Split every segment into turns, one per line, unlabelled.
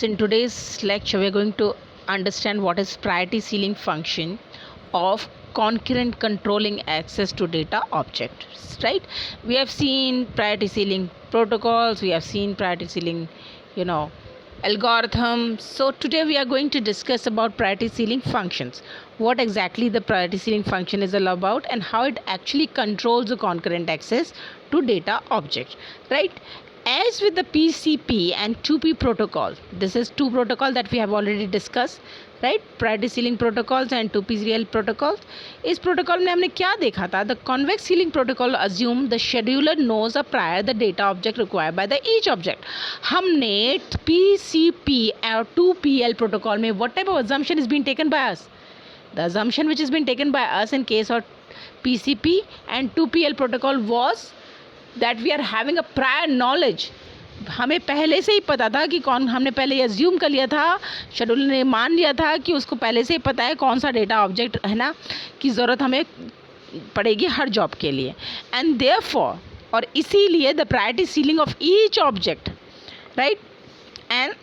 In today's lecture, we are going to understand what is priority ceiling function of concurrent controlling access to data objects, right? We have seen priority ceiling protocols, we have seen priority ceiling, you know, algorithm. So today we are going to discuss about priority ceiling functions, what exactly the priority ceiling function is all about and how it actually controls the concurrent access to data object, right? As with the PCP and 2P protocol, this is two protocol that we have already discussed, right? Priority ceiling protocols and 2PCL protocols. इस protocol में हमने क्या देखा था? The convex ceiling protocol assume the scheduler knows a prior the data object required by the each object. हमने PCP और 2PL protocol में what type of assumption is being taken by us? The assumption which has been taken by us in case of PCP and 2PL protocol was that we are having a prior knowledge. हमें पहले से ही पता था कि कौन, हमने पहले assume कर लिया था, शेड्यूलर ने मान लिया था कि उसको पहले से ही पता है कौन सा डेटा ऑब्जेक्ट है ना की ज़रूरत हमें पड़ेगी हर जॉब के लिए. एंड देयरफॉर, और इसीलिए the priority ceiling of each object, right? And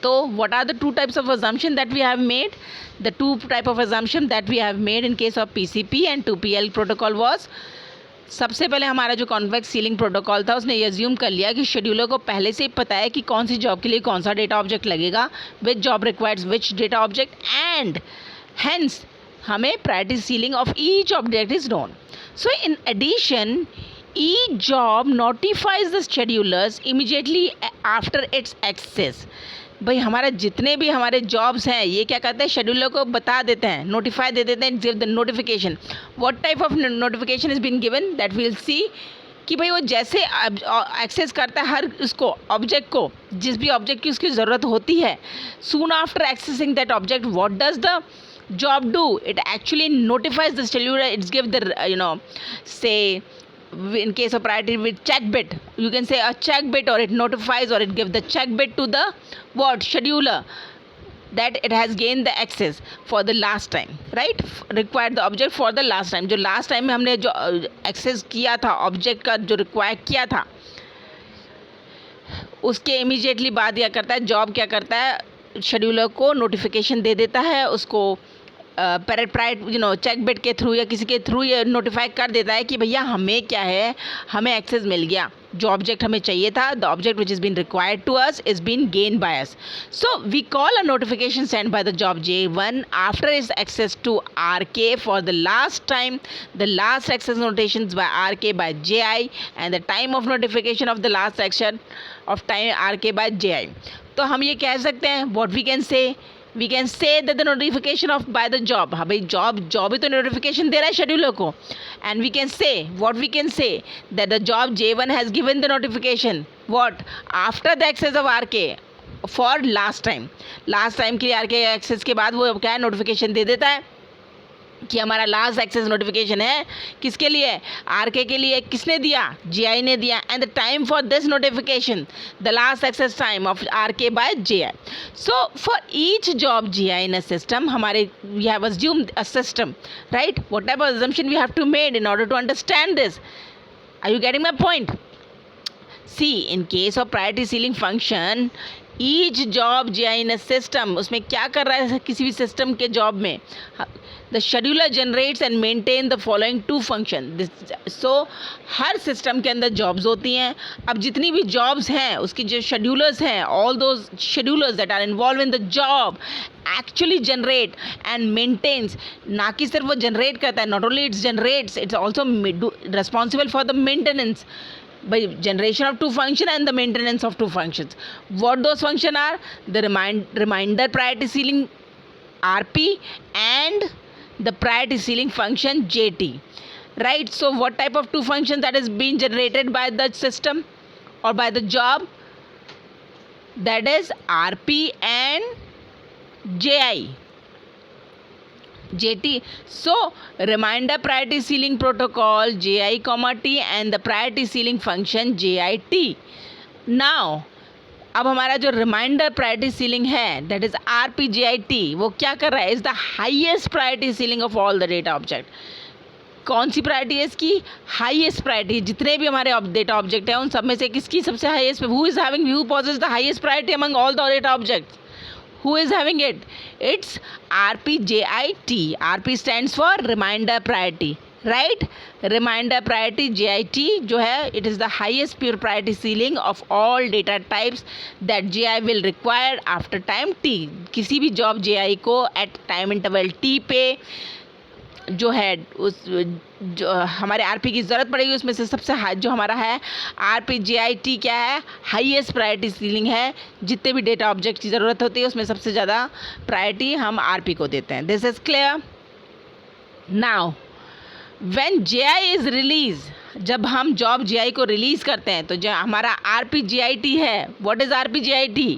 so what are the two types of assumption that we have made? The two type of assumption that we have made in case of PCP and 2PL protocol was, सबसे पहले हमारा जो convex ceiling protocol था उसने ये assume कर लिया कि शेड्यूलर को पहले से ही पता है कि कौन सी जॉब के लिए कौन सा डेटा ऑब्जेक्ट लगेगा, which job requires which data object, and hence हमें priority ceiling of each object is known. So in addition each job notifies the schedulers immediately after its access. भाई हमारा जितने भी हमारे जॉब्स हैं ये क्या करते हैं, शेड्यूलर को बता देते हैं, नोटिफाई दे देते हैं, give the notification. What type of notification is been given that will see कि भाई वो जैसे एक्सेस करता है हर उसको ऑब्जेक्ट को, जिस भी ऑब्जेक्ट की उसकी ज़रूरत होती है, soon after accessing that object what does the job do? It actually notifies the scheduler. It's give the say in case of priority with check bit, you can say a check bit, or it notifies or it gives the check bit to the what scheduler that it has gained the access for the last time, right? Required the object for the last time. जो last time में हमने जो access किया था object का, जो require किया था, उसके इमीडिएटली बाद क्या करता है, जॉब क्या करता है, शेड्यूलर को नोटिफिकेशन दे देता है, उसको चेक बिट के थ्रू या किसी के थ्रू ये नोटिफाई कर देता है कि भैया हमें क्या है, हमें एक्सेस मिल गया, जो ऑब्जेक्ट हमें चाहिए था, the object which is been required to us is been gain by us. So we call a notification send by the job J1 after is access to RK for the last time. The last access notations by RK by JI and the time of notification of the last action of time RK by JI. तो हम ये कह सकते हैं, what we can say that the notification of bye the job, हाँ भाई job ही तो notification दे रहा है शेड्यूलर को, and we can say that the job J1 has given the notification what after the access of RK for last time के लिए RK access के बाद वो क्या है, नोटिफिकेशन दे देता है कि हमारा लास्ट एक्सेस नोटिफिकेशन है किसके लिए, RK के लिए. किसने दिया, JI ने दिया. And the time for this notification, the last access time of RK by JI. So for each job JI in a system, हमारे we have assumed a system, right? What type of assumption we have to made in order to understand this. Are you getting my point? See in case of priority ceiling function, each job JI in a system, उसमें क्या कर रहा है किसी भी system के job में, the scheduler generates and maintain the following two function. सो हर सिस्टम के अंदर जॉब्स होती हैं. अब जितनी भी जॉब्स हैं उसकी जो शेड्यूलर्स हैं, all those schedulers that are involve in the job actually generate and maintains, ना कि सिर्फ वो जनरेट करता है, not only its generates, its also responsible for the maintenance by generation of two function and the maintenance of two functions. What those function are? The reminder priority ceiling RP and the priority ceiling function JT, right? So what type of two functions that is being generated by the system or by the job? That is RP and JT. So reminder priority ceiling protocol JI T and the priority ceiling function JIT. Now अब हमारा जो reminder priority ceiling है that is RPJIT, वो क्या कर रहा है, is the highest priority ceiling of all the data object. कौन सी प्रायोरिटी है इसकी? Highest priority. जितने भी हमारे डेटा ऑब्जेक्ट हैं उन सब में से किसकी सबसे highest? Who is having, who possess the highest priority among all the data objects? Who is having it? It's RPJIT. RP stands for reminder priority, right? Reminder priority JIT जो है, it is the highest pure priority ceiling of all data types that JI will require after time T. किसी भी job JI को at time interval T पे जो है उस जो हमारे आरपी की ज़रूरत पड़ेगी, उसमें से सबसे जो हमारा है RPJIT क्या है? हाईएस्ट प्रायोरिटी सीलिंग है। जितने भी डेटा ऑब्जेक्ट की ज़रूरत होती है उसमें सबसे ज़्यादा प्रायोरिटी हम आरपी को देते हैं। This is clear. Now when JI is release, जब हम जॉब JI को रिलीज़ करते हैं तो जो हमारा RPJIT है, व्हाट इज़ RPJIT?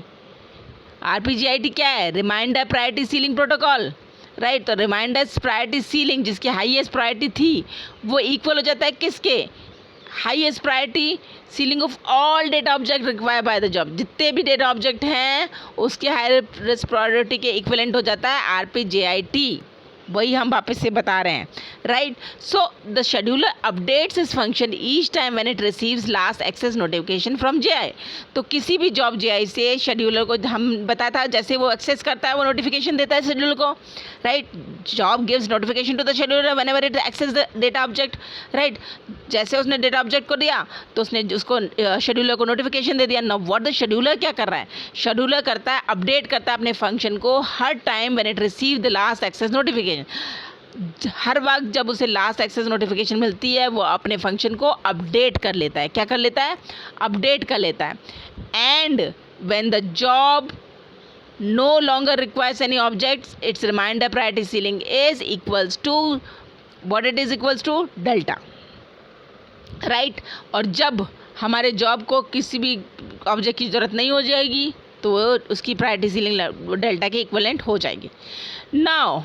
RPJIT क्या है? Reminder priority ceiling protocol, right. तो रिमाइंडर्स प्रायोरिटी सीलिंग जिसकी हाईएस्ट प्रायोरिटी थी वो इक्वल हो जाता है किसके? Highest priority ceiling of all data object required by the job. जितने भी डेटा ऑब्जेक्ट हैं उसके हाईएस्ट प्रायोरिटी के इक्विवेलेंट हो जाता है RPJIT। वही हम वापस से बता रहे हैं, right. So the scheduler updates इस function each time when it receives last access notification from JI। तो किसी भी जॉब JI से शेड्यूलर को हम बताया था, जैसे वो एक्सेस करता है वो नोटिफिकेशन देता है शेड्यूलर को, right. Job gives notification to the scheduler whenever it access the data object, right. जैसे उसने डेटा ऑब्जेक्ट को दिया तो उसने उसको शेड्यूलर को नोटिफिकेशन दे दिया। नाउ व्हाट द शेड्यूलर क्या कर रहा है? शेड्यूलर करता है, अपडेट करता है अपने फंक्शन को हर time when it receive the last access notification. हर वक्त जब उसे लास्ट एक्सेस नोटिफिकेशन मिलती है वो अपने फंक्शन को अपडेट कर लेता है। क्या कर लेता है? अपडेट कर लेता है। And when the job no longer requires any objects, its reminder priority ceiling is equals to what it is equals to delta, right। और जब हमारे जॉब को किसी भी ऑब्जेक्ट की ज़रूरत नहीं हो जाएगी तो वो उसकी प्रायोरिटी सीलिंग डेल्टा के इक्विवेलेंट हो जाएगी। Now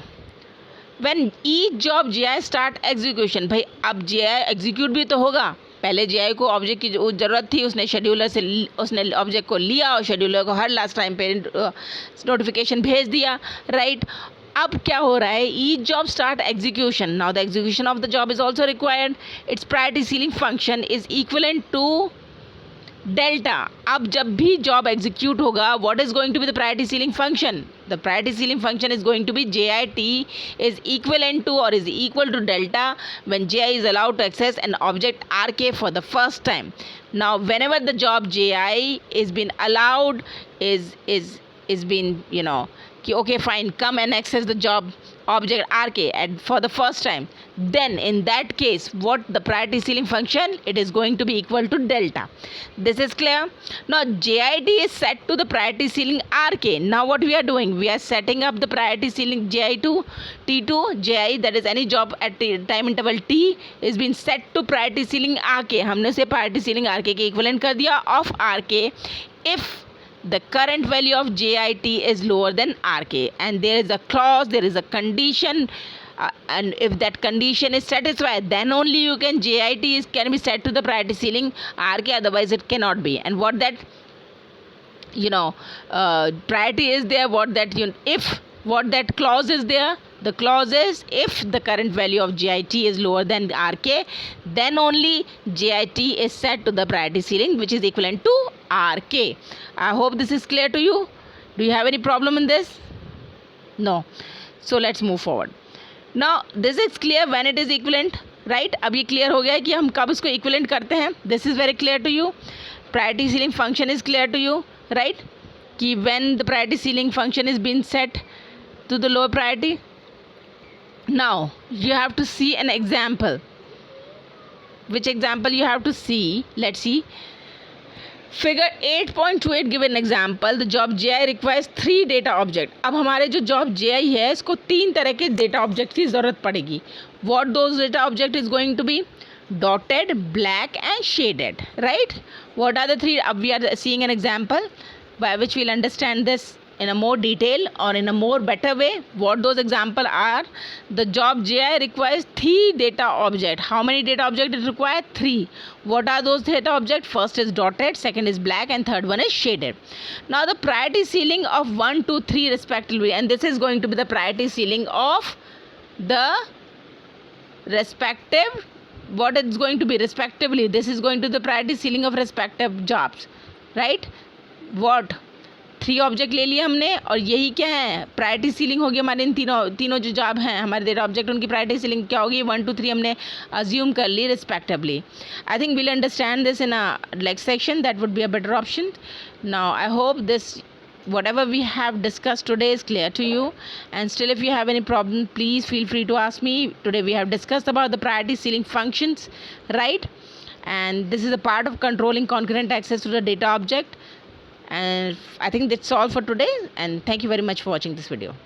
when each job JI start execution, भाई अब JI एग्जीक्यूट भी तो होगा। पहले JI को ऑब्जेक्ट की जो ज़रूरत थी उसने शेड्यूलर से उसने ऑब्जेक्ट को लिया और शेड्यूलर को हर लास्ट टाइम पे नोटिफिकेशन भेज दिया, राइट। अब क्या हो रहा है? Each job start execution. Now the execution of the job is also required. Its priority ceiling function is equivalent to delta. अब जब भी जॉब एग्जीक्यूट होगा, what is going to be the priority ceiling function? The priority ceiling function is going to be JIT is equivalent to or is equal to delta when JI is allowed to access an object RK for the first time. Now whenever the job JI is been allowed is been कि okay fine, come and access the job object RK and for the first time, then in that case what the priority ceiling function, it is going to be equal to delta. This is clear. Now JIT is set to the priority ceiling RK. Now what we are doing, we are setting up the priority ceiling JI to T2 JI, that is any job at time interval T is been set to priority ceiling RK. हमने उसे priority ceiling RK के equivalent कर दिया of RK if the current value of JIT is lower than RK and there is a clause, there is a condition, and if that condition is satisfied then only you can JIT can be set to the priority ceiling RK, otherwise it cannot be. And what that priority is there, what that if what that clause is there, the clause is if the current value of JIT is lower than RK then only JIT is set to the priority ceiling which is equivalent to RK. I hope this is clear to you. Do you have any problem in this? No. So let's move forward. Now this is clear when it is equivalent, right? अब ये clear हो गया है कि हम कब इसको equivalent करते हैं. This is very clear to you. Priority ceiling function is clear to you, right? कि when the priority ceiling function is being set to the lower priority. Now you have to see an example. Which example you have to see? Let's see. Figure 8.28 give an example. The job JI requires 3 data object. अब हमारे जो job JI है इसको 3 तरह के data object की ज़रूरत पड़ेगी. What those data object is going to be? Dotted, black and shaded, right? What are the 3? We are seeing an example by which we'll understand this in a more detail or in a more better way. What those example are? The job JI requires 3 data object. How many data object it requires? 3. What are those data object? First is dotted, second is black and third one is shaded. Now the priority ceiling of 1, 2, 3 respectively, and this is going to be the priority ceiling of the respective, what it's going to be respectively, this is going to the priority ceiling of respective jobs, right? what 3 object ले लिए हमने और यही क्या है priority ceiling होगी हमारे इन तीनों जो जॉब हैं हमारे डेटा ऑब्जेक्ट उनकी प्रायोरिटी सीलिंग क्या होगी 1 2 3 हमने अज्यूम कर ली respectively. I think we'll understand this in a next section. That would be a better option. Now I hope this whatever we have discussed today is clear to you, and still if you have any problem please feel free to ask me. Today we have discussed about the priority ceiling functions, right? And this is a part of controlling concurrent access to the data object. And I think that's all for today, and thank you very much for watching this video.